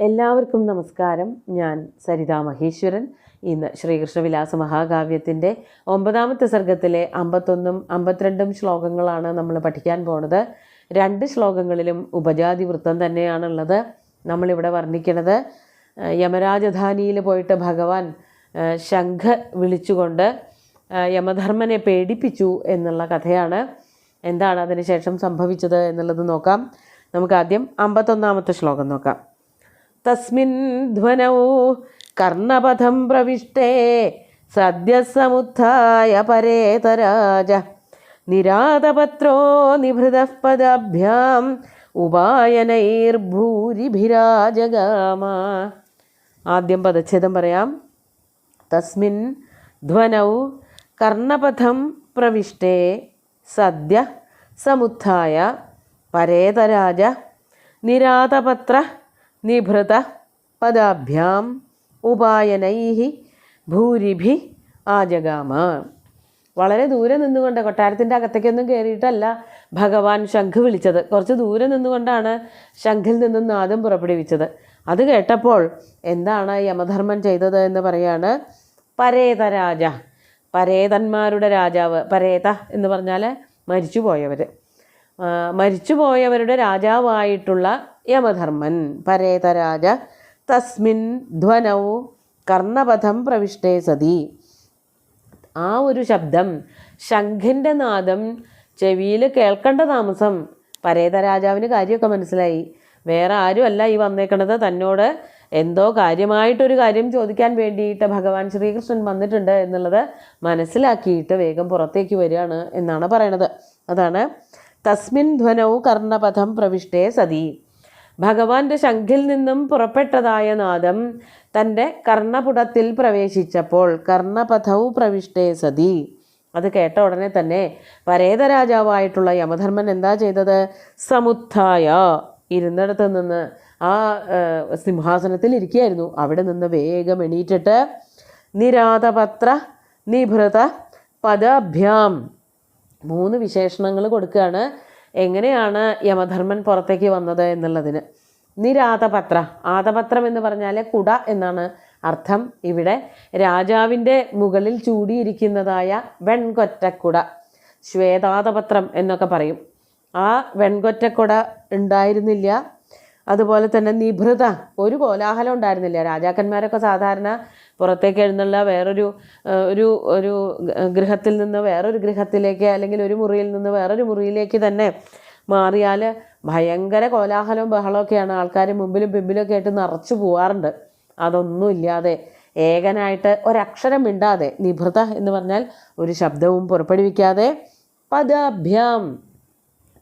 എല്ലാവർക്കും നമസ്കാരം. ഞാൻ സരിതാ മഹേശ്വരൻ. ഇന്ന് ശ്രീകൃഷ്ണവിലാസ മഹാകാവ്യത്തിൻ്റെ 9ാമത്തെ സർഗത്തിലെ 51ഉം 52ഉം ശ്ലോകങ്ങളാണ് നമ്മൾ പഠിക്കാൻ പോണത്. 2 ശ്ലോകങ്ങളിലും ഉപജാതി വൃത്തം തന്നെയാണുള്ളത്. നമ്മളിവിടെ വർണ്ണിക്കുന്നത് യമരാജധാനിയിൽ പോയിട്ട് ഭഗവാൻ ശംഖ് വിളിച്ചുകൊണ്ട് യമധർമ്മനെ പേടിപ്പിച്ചു എന്നുള്ള കഥയാണ്. എന്താണ് അതിനുശേഷം സംഭവിച്ചത് എന്നുള്ളത് നോക്കാം. നമുക്കാദ്യം 51ാമത്തെ ശ്ലോകം നോക്കാം. തസ്മിൻ ധ്വനൗ കർണപഥം പ്രവിഷ്ടേ സദ്യസമുത്ഥായ പരേതരാജ നിരാതപത്രോ നിഭൃതഃ പദാഭ്യാം ഉപായനൈർഭൂരിഭിരാജഗാമ. ആദ്യം പദച്ഛേദം പറയാം. തസ്മിൻ ധ്വനൗ കർണപഥം പ്രവിഷ്ടേ സദ്യ സമുത്ഥായ പരേതരാജ നിരാതപത്ര നിഭൃത പദാഭ്യാം ഉപായനൈഃ ഭൂരിഭി ആജഗാമ. വളരെ ദൂരെ നിന്നുകൊണ്ട്, കൊട്ടാരത്തിൻ്റെ അകത്തേക്കൊന്നും കയറിയിട്ടല്ല ഭഗവാൻ ശംഖ് വിളിച്ചത്. കുറച്ച് ദൂരെ നിന്നുകൊണ്ടാണ് ശംഖിൽ നിന്നും നാദം പുറപ്പെടുവിച്ചത്. അത് കേട്ടപ്പോൾ എന്താണ് യമധർമ്മൻ ചെയ്തത് എന്ന് പറയാണ്. പരേതരാജ, പരേതന്മാരുടെ രാജാവ്. പരേത എന്ന് പറഞ്ഞാൽ മരിച്ചുപോയവരുടെ രാജാവായിട്ടുള്ള യമധർമ്മൻ പരേതരാജ തസ്മിൻ ധ്വനൗ കർണപഥം പ്രവിഷ്ടേ സതി. ആ ഒരു ശബ്ദം, ശംഖിൻ്റെ നാദം ചെവിയിൽ കേൾക്കേണ്ട താമസം പരേതരാജാവിന് കാര്യമൊക്കെ മനസ്സിലായി. വേറെ ആരുമല്ല ഈ വന്നേക്കണത്, തന്നോട് എന്തോ കാര്യമായിട്ടൊരു കാര്യം ചോദിക്കാൻ വേണ്ടിയിട്ട് ഭഗവാൻ ശ്രീകൃഷ്ണൻ വന്നിട്ടുണ്ട് എന്നുള്ളത് മനസ്സിലാക്കിയിട്ട് വേഗം പുറത്തേക്ക് വരികയാണ് എന്നാണ് പറയണത്. അതാണ് തസ്മിൻ ധ്വനൗ കർണപഥം പ്രവിഷ്ടേ സതി. ഭഗവാന്റെ ശംഖിൽ നിന്നും പുറപ്പെട്ടതായ നാദം തൻ്റെ കർണപുടത്തിൽ പ്രവേശിച്ചപ്പോൾ കർണപഥൗ പ്രവിഷ്ടേ സതി. അത് കേട്ട ഉടനെ തന്നെ പരേതരാജാവായിട്ടുള്ള യമധർമ്മൻ എന്താ ചെയ്തത്? സമുത്ഥായ, ഇരുന്നിടത്ത് നിന്ന്, ആ സിംഹാസനത്തിൽ ഇരിക്കുകയായിരുന്നു, അവിടെ നിന്ന് വേഗം എണീറ്റിട്ട് നിരാതപത്ര നിഭൃത പദാഭ്യാം, 3 വിശേഷണങ്ങൾ കൊടുക്കുകയാണ് എങ്ങനെയാണ് യമധർമ്മൻ പുറത്തേക്ക് വന്നത് എന്നുള്ളതിന്. നിരാതപത്ര, ആതപത്രം എന്ന് പറഞ്ഞാൽ കുട എന്നാണ് അർത്ഥം. ഇവിടെ രാജാവിൻ്റെ മുകളിൽ ചൂടിയിരിക്കുന്നതായ വെൺകൊറ്റക്കുട, ശ്വേതാതപത്രം എന്നൊക്കെ പറയും. ആ വെൺകൊറ്റക്കുട ഉണ്ടായിരുന്നില്ല. അതുപോലെ തന്നെ നിഭൃത, ഒരു കോലാഹലം ഉണ്ടായിരുന്നില്ല. രാജാക്കന്മാരൊക്കെ സാധാരണ പുറത്തേക്ക് എഴുന്നള്ള വേറൊരു ഒരു ഗൃഹത്തിൽ നിന്ന് വേറൊരു ഗൃഹത്തിലേക്ക്, അല്ലെങ്കിൽ ഒരു മുറിയിൽ നിന്ന് വേറൊരു മുറിയിലേക്ക് തന്നെ മാറിയാൽ ഭയങ്കര കോലാഹലവും ബഹളമൊക്കെയാണ്. ആൾക്കാർ മുമ്പിലും പിമ്പിലൊക്കെ ആയിട്ട് നിറച്ചു പോവാറുണ്ട്. അതൊന്നും ഇല്ലാതെ ഏകനായിട്ട് ഒരക്ഷരം മിണ്ടാതെ, നിഭൃത എന്ന് പറഞ്ഞാൽ ഒരു ശബ്ദവും പുറപ്പെടുവിക്കാതെ, പദാഭ്യാം,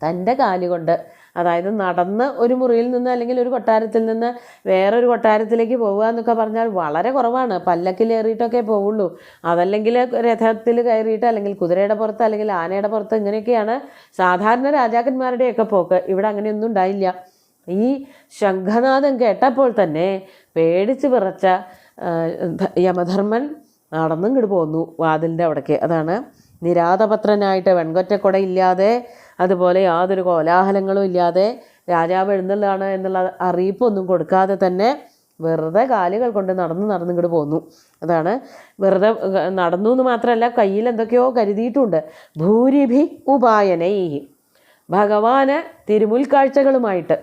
തൻ്റെ കാലുകൊണ്ട്, അതായത് നടന്ന് ഒരു മുറിയിൽ നിന്ന് അല്ലെങ്കിൽ ഒരു കൊട്ടാരത്തിൽ നിന്ന് വേറൊരു കൊട്ടാരത്തിലേക്ക് പോവുക എന്നൊക്കെ പറഞ്ഞാൽ വളരെ കുറവാണ്. പല്ലക്കിലേറിയിട്ടൊക്കെ പോവുള്ളൂ. അതല്ലെങ്കിൽ രഥത്തിൽ കയറിയിട്ട്, അല്ലെങ്കിൽ കുതിരയുടെ പുറത്ത്, അല്ലെങ്കിൽ ആനയുടെ പുറത്ത്, ഇങ്ങനെയൊക്കെയാണ് സാധാരണ രാജാക്കന്മാരുടെയൊക്കെ പോക്ക്. ഇവിടെ അങ്ങനെയൊന്നും ഉണ്ടായില്ല. ഈ ശംഖനാദം കേട്ടപ്പോൾ തന്നെ പേടിച്ച് വിറച്ച യമധർമ്മൻ നടന്നും ഇങ്ങോട്ട് പോന്നു വാതിലിൻ്റെ അവിടേക്ക്. അതാണ് നിരാതപത്രനായിട്ട്, വെൺകൊറ്റക്കുടയില്ലാതെ, അതുപോലെ യാതൊരു കോലാഹലങ്ങളും ഇല്ലാതെ, രാജാവ് എഴുന്നള്ളാണ് എന്നുള്ള അറിയിപ്പൊന്നും കൊടുക്കാതെ തന്നെ വെറുതെ കാലുകൾ കൊണ്ട് നടന്ന് ഇങ്ങോട്ട് പോന്നു. അതാണ് വെറുതെ നടന്നു എന്ന് മാത്രമല്ല, കയ്യിൽ എന്തൊക്കെയോ കരുതിയിട്ടുണ്ട്. ഭൂരിഭി ഉപായനൈ, ഭഗവാന് തിരുമുൽക്കാഴ്ചകളുമായിട്ട്,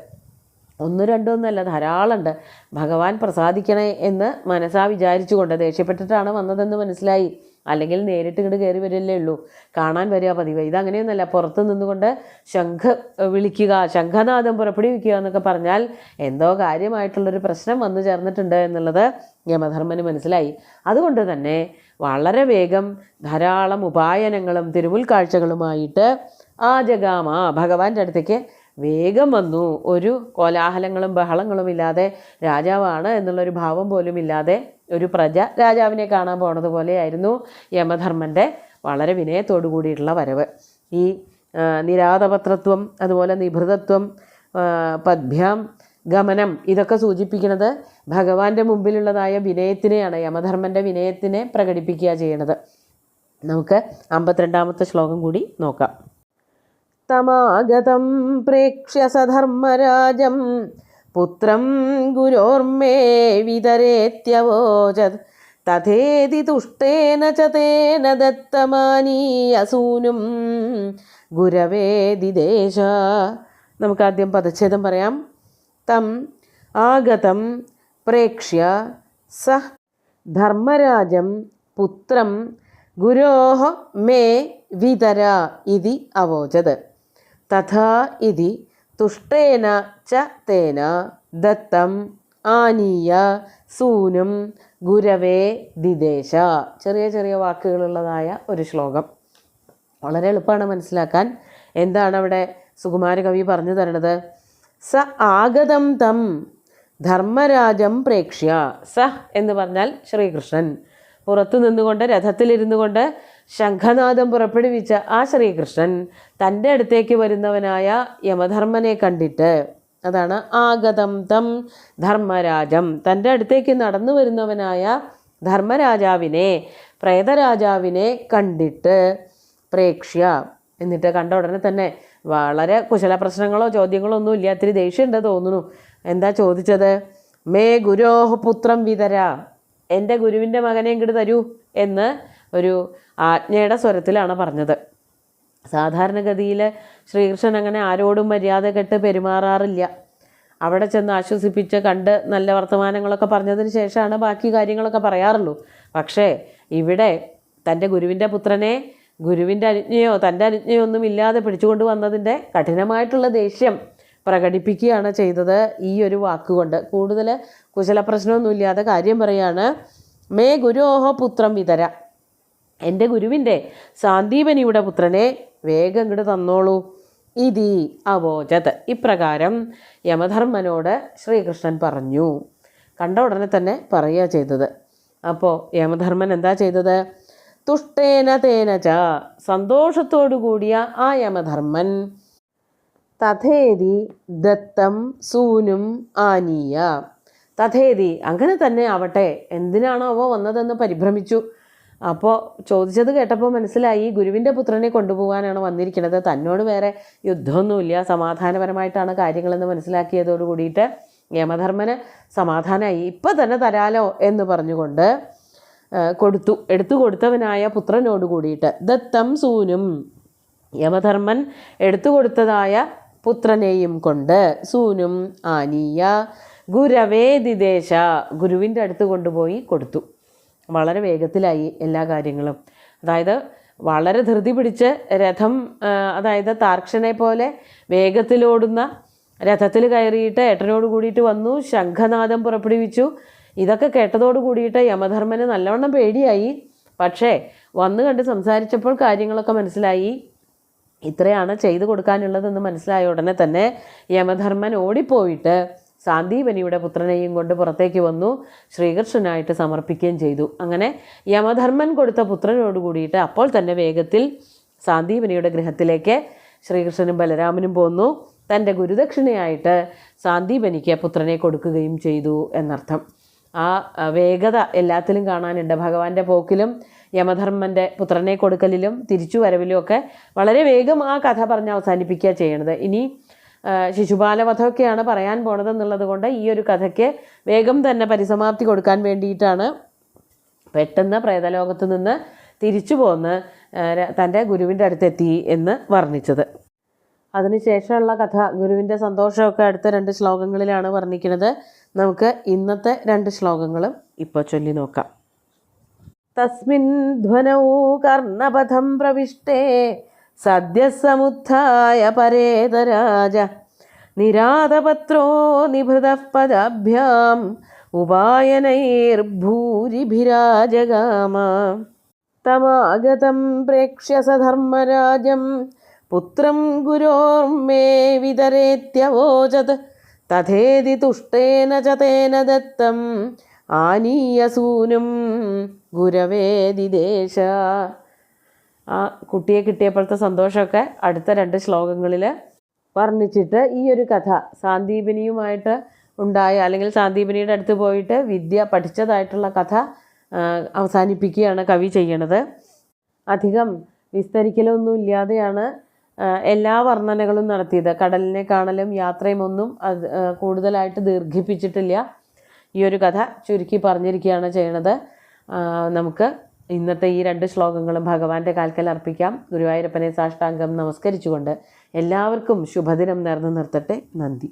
1 2 ഒന്നല്ല, ധാരാളമുണ്ട്. ഭഗവാൻ പ്രസാദിക്കണേ എന്ന് മനസ്സാ വിചാരിച്ചുകൊണ്ട്, ദേഷ്യപ്പെട്ടിട്ടാണ് വന്നതെന്ന് മനസ്സിലായി. അല്ലെങ്കിൽ നേരിട്ട് ഇങ്ങോട്ട് കയറി വരില്ലേ ഉള്ളൂ, കാണാൻ വരിക പതിവ്. ഇതങ്ങനെയൊന്നുമല്ല, പുറത്ത് നിന്നുകൊണ്ട് ശംഖ് വിളിക്കുക, ശംഖനാദം പുറപ്പെടുവിക്കുക എന്നൊക്കെ പറഞ്ഞാൽ എന്തോ കാര്യമായിട്ടുള്ളൊരു പ്രശ്നം വന്നു ചേർന്നിട്ടുണ്ട് എന്നുള്ളത് യമധർമ്മന് മനസ്സിലായി. അതുകൊണ്ട് തന്നെ വളരെ വേഗം ധാരാളം ഉപായനങ്ങളും തിരുമുൽക്കാഴ്ചകളുമായിട്ട് ആജഗാമ, ഭഗവാന്റെ അടുത്തേക്ക് വേഗം വന്നു. ഒരു കോലാഹലങ്ങളും ബഹളങ്ങളും ഇല്ലാതെ, രാജാവാണ് എന്നുള്ളൊരു ഭാവം പോലും ഇല്ലാതെ, ഒരു പ്രജ രാജാവിനെ കാണാൻ പോണത് പോലെയായിരുന്നു യമധർമ്മൻ്റെ വളരെ വിനയത്തോടു കൂടിയിട്ടുള്ള വരവ്. ഈ നിരാതപത്രത്വം, അതുപോലെ നിഭൃതത്വം, പദ്ഭ്യാം ഗമനം, ഇതൊക്കെ സൂചിപ്പിക്കുന്നത് ഭഗവാന്റെ മുമ്പിലുള്ളതായ വിനയത്തിനെയാണ്, യമധർമ്മൻ്റെ വിനയത്തിനെ പ്രകടിപ്പിക്കുക ചെയ്യണത്. നമുക്ക് 52ാമത്തെ ശ്ലോകം കൂടി നോക്കാം. തമാഗതം പ്രേക്ഷ്യ സധർമ്മരാജം പുത്രം ഗുരോർമേ വിതരേത്യവോചത് തഥേതി തുഷ്ടേന ച തേന ദത്തമാനീയസൂനും ഗുരവേ ദിദേശ. നമുക്കാദ്യം പദച്ഛേദം പറയാം. തം ആഗതം പ്രേക്ഷ്യ സ ധർമ്മരാജം പുത്രം ഗുരോഃ മേ വിതര ഇതി അവോചത്. തഥാ ഇതി തുഷ്ടേന ച തേന ദത്തം ആനീയ സൂനും ഗുരവേ ദിദേശ. ചെറിയ ചെറിയ വാക്കുകളുള്ളതായ ഒരു ശ്ലോകം. വളരെ എളുപ്പമാണ് മനസ്സിലാക്കാൻ. എന്താണ് അവിടെ സുകുമാരകവി പറഞ്ഞു തരണത്? സ ആഗതം തം ധർമ്മരാജം പ്രേക്ഷ്യ. സ എന്ന് പറഞ്ഞാൽ ശ്രീകൃഷ്ണൻ. പുറത്തു നിന്നുകൊണ്ട് രഥത്തിലിരുന്നു കൊണ്ട് ശംഖനാദം പുറപ്പെടുവിച്ച ആ ശ്രീകൃഷ്ണൻ തൻ്റെ അടുത്തേക്ക് വരുന്നവനായ യമധർമ്മനെ കണ്ടിട്ട്, അതാണ് ആഗതം തം ധർമ്മരാജം, തൻ്റെ അടുത്തേക്ക് നടന്നു വരുന്നവനായ ധർമ്മരാജാവിനെ, പ്രേതരാജാവിനെ കണ്ടിട്ട് പ്രേക്ഷ്യ, എന്നിട്ട് കണ്ട ഉടനെ തന്നെ വളരെ കുശല പ്രശ്നങ്ങളോ ചോദ്യങ്ങളോ ഒന്നും ഇല്ല, ഇത്തിരി ദേഷ്യമുണ്ട് തോന്നുന്നു. എന്താ ചോദിച്ചത്? മേ ഗുരോഹ് പുത്രം വിതര, എൻ്റെ ഗുരുവിൻ്റെ മകനെ ഇങ്ങോട്ട് തരൂ എന്ന് ഒരു ആജ്ഞയുടെ സ്വരത്തിലാണ് പറഞ്ഞത്. സാധാരണഗതിയിൽ ശ്രീകൃഷ്ണൻ അങ്ങനെ ആരോടും മര്യാദ കെട്ട് പെരുമാറാറില്ല. അവിടെ ചെന്ന് ആശ്വസിപ്പിച്ച് കണ്ട് നല്ല വർത്തമാനങ്ങളൊക്കെ പറഞ്ഞതിന് ശേഷമാണ് ബാക്കി കാര്യങ്ങളൊക്കെ പറയാറുള്ളൂ. പക്ഷേ ഇവിടെ തൻ്റെ ഗുരുവിൻ്റെ പുത്രനെ ഗുരുവിൻ്റെ അനുജ്ഞയോ തൻ്റെ അനുജ്ഞയോ ഒന്നും ഇല്ലാതെ പിടിച്ചുകൊണ്ട് വന്നതിൻ്റെ കഠിനമായിട്ടുള്ള ദേഷ്യം പ്രകടിപ്പിക്കുകയാണ് ചെയ്തത് ഈ ഒരു വാക്കുകൊണ്ട്. കൂടുതൽ കുശല പ്രശ്നമൊന്നുമില്ലാതെ കാര്യം പറയാണ്. മേ ഗുരോഹോ പുത്രം വിതര, എൻ്റെ ഗുരുവിൻ്റെ സാന്ദീപനിയുടെ പുത്രനെ വേഗം ഇങ്ങോട്ട് തന്നോളൂ. ഇതി അവോചത്, ഇപ്രകാരം യമധർമ്മനോട് ശ്രീകൃഷ്ണൻ പറഞ്ഞു. കണ്ട ഉടനെ തന്നെ പറയുക ചെയ്തത്. അപ്പോൾ യമധർമ്മൻ എന്താ ചെയ്തത്? തുഷ്ടേന തേന ച, സന്തോഷത്തോടു കൂടിയ ആ യമധർമ്മൻ തഥേതി ദത്തം സൂനും ആനീയ, തഥേതി അങ്ങനെ തന്നെ ആവട്ടെ, എന്തിനാണോ അവ വന്നതെന്ന് പരിഭ്രമിച്ചു. അപ്പോൾ ചോദിച്ചത് കേട്ടപ്പോൾ മനസ്സിലായി ഗുരുവിൻ്റെ പുത്രനെ കൊണ്ടുപോകാനാണ് വന്നിരിക്കുന്നത്, തന്നോട് വേറെ യുദ്ധമൊന്നുമില്ല, സമാധാനപരമായിട്ടാണ് കാര്യങ്ങളെന്ന് മനസ്സിലാക്കിയതോടു കൂടിയിട്ട് യമധർമ്മന് സമാധാനമായി. ഇപ്പം തന്നെ തരാലോ എന്ന് പറഞ്ഞുകൊണ്ട് എടുത്തു കൊടുത്തവനായ പുത്രനോട് കൂടിയിട്ട് ദത്തം സൂനും, യമധർമ്മൻ എടുത്തു കൊടുത്തതായ പുത്രനെയും കൊണ്ട് സൂനും ആനീയ ഗുരവേ ദിദേശ, ഗുരുവിൻ്റെ അടുത്ത് കൊണ്ടുപോയി കൊടുത്തു. വളരെ വേഗത്തിലായി എല്ലാ കാര്യങ്ങളും. അതായത് വളരെ ധൃതി പിടിച്ച് രഥം, അതായത് താർക്ഷനെ പോലെ വേഗത്തിലോടുന്ന രഥത്തിൽ കയറിയിട്ട് ഏട്ടനോട് കൂടിയിട്ട് വന്നു, ശംഖനാദം പുറപ്പെടുവിച്ചു. ഇതൊക്കെ കേട്ടതോട് കൂടിയിട്ട് യമധർമ്മന് നല്ലവണ്ണം പേടിയായി. പക്ഷേ വന്നു കണ്ട് സംസാരിച്ചപ്പോൾ കാര്യങ്ങളൊക്കെ മനസ്സിലായി. ഇത്രയാണ് ചെയ്തു കൊടുക്കാനുള്ളതെന്ന് മനസ്സിലായ ഉടനെ തന്നെ യമധർമ്മൻ ഓടിപ്പോയിട്ട് സാന്ദീപനിയുടെ പുത്രനെയും കൊണ്ട് പുറത്തേക്ക് വന്നു, ശ്രീകൃഷ്ണനായിട്ട് സമർപ്പിക്കുകയും ചെയ്തു. അങ്ങനെ യമധർമ്മൻ കൊടുത്ത പുത്രനോട് കൂടിയിട്ട് അപ്പോൾ തന്നെ വേഗത്തിൽ സാന്ദീപനിയുടെ ഗൃഹത്തിലേക്ക് ശ്രീകൃഷ്ണനും ബലരാമനും പോന്നു. തൻ്റെ ഗുരുദക്ഷിണയായിട്ട് സാന്ദീപനിക്ക് പുത്രനെ കൊടുക്കുകയും ചെയ്തു എന്നർത്ഥം. ആ വേഗത എല്ലാത്തിലും കാണാനുണ്ട്. ഭഗവാന്റെ പോക്കിലും യമധർമ്മൻ്റെ പുത്രനെ കൊടുക്കലിലും തിരിച്ചു വരവിലും ഒക്കെ വളരെ വേഗം ആ കഥ പറഞ്ഞ് അവസാനിപ്പിക്കുക ചെയ്യണത്. ഇനി ശിശുപാലവധമൊക്കെയാണ് പറയാൻ പോണതെന്നുള്ളത് കൊണ്ട് ഈ ഒരു കഥയ്ക്ക് വേഗം തന്നെ പരിസമാപ്തി കൊടുക്കാൻ വേണ്ടിയിട്ടാണ് പെട്ടെന്ന് പ്രേതലോകത്ത് നിന്ന് തിരിച്ചു പോന്ന് തൻ്റെ ഗുരുവിൻ്റെ അടുത്തെത്തി എന്ന് വർണ്ണിച്ചത്. അതിനുശേഷമുള്ള കഥ, ഗുരുവിൻ്റെ സന്തോഷമൊക്കെ അടുത്ത 2 ശ്ലോകങ്ങളിലാണ് വർണ്ണിക്കുന്നത്. നമുക്ക് ഇന്നത്തെ 2 ശ്ലോകങ്ങളും ഇപ്പോൾ ചൊല്ലി നോക്കാം. തസ്മിൻ ധ്വനൗ കർണപഥം പ്രവിഷ്ടേ സദ്യ സമുത്ഥായ പരേതരാജ നിരാതപത്രോ നിഭൃതഃ പദാഭ്യാം ഉപായനൈർഭൂരിഭിരാജഗാമ തമാഗതം പ്രേക്ഷ്യ സധർമ്മരാജം പുത്രം ഗുരോർമേ വിതരേത്യവോചത് തഥേതി തുഷ്ടേന ച തേന ദത്തം ആനീയ സൂനും ഗുരവേ ദിദേശ. ആ കുട്ടിയെ കിട്ടിയപ്പോഴത്തെ സന്തോഷമൊക്കെ അടുത്ത 2 ശ്ലോകങ്ങളിൽ വർണ്ണിച്ചിട്ട് ഈ ഒരു കഥ സാന്ദീപനിയുമായിട്ട് ഉണ്ടായ, അല്ലെങ്കിൽ സാന്ദീപനിയുടെ അടുത്ത് പോയിട്ട് വിദ്യ പഠിച്ചതായിട്ടുള്ള കഥ അവസാനിപ്പിക്കുകയാണ് കവി ചെയ്യണത്. അധികം വിസ്തരിക്കലൊന്നും ഇല്ലാതെയാണ് എല്ലാ വർണ്ണനകളും നടത്തിയത്. കടലിനെ കാണലും യാത്രയും ഒന്നും അത് കൂടുതലായിട്ട് ദീർഘിപ്പിച്ചിട്ടില്ല. ഈ ഒരു കഥ ചുരുക്കി പറഞ്ഞിരിക്കുകയാണ് ചെയ്യണത്. നമുക്ക് ഇന്നത്തെ ഈ 2 ശ്ലോകങ്ങളും ഭഗവാന്റെ കാൽക്കൽ അർപ്പിക്കാം. ഗുരുവായൂരപ്പനെ സാഷ്ടാംഗം നമസ്കരിച്ചുകൊണ്ട് എല്ലാവർക്കും ശുഭദിനം നേർന്നു നിർത്തട്ടെ. നന്ദി.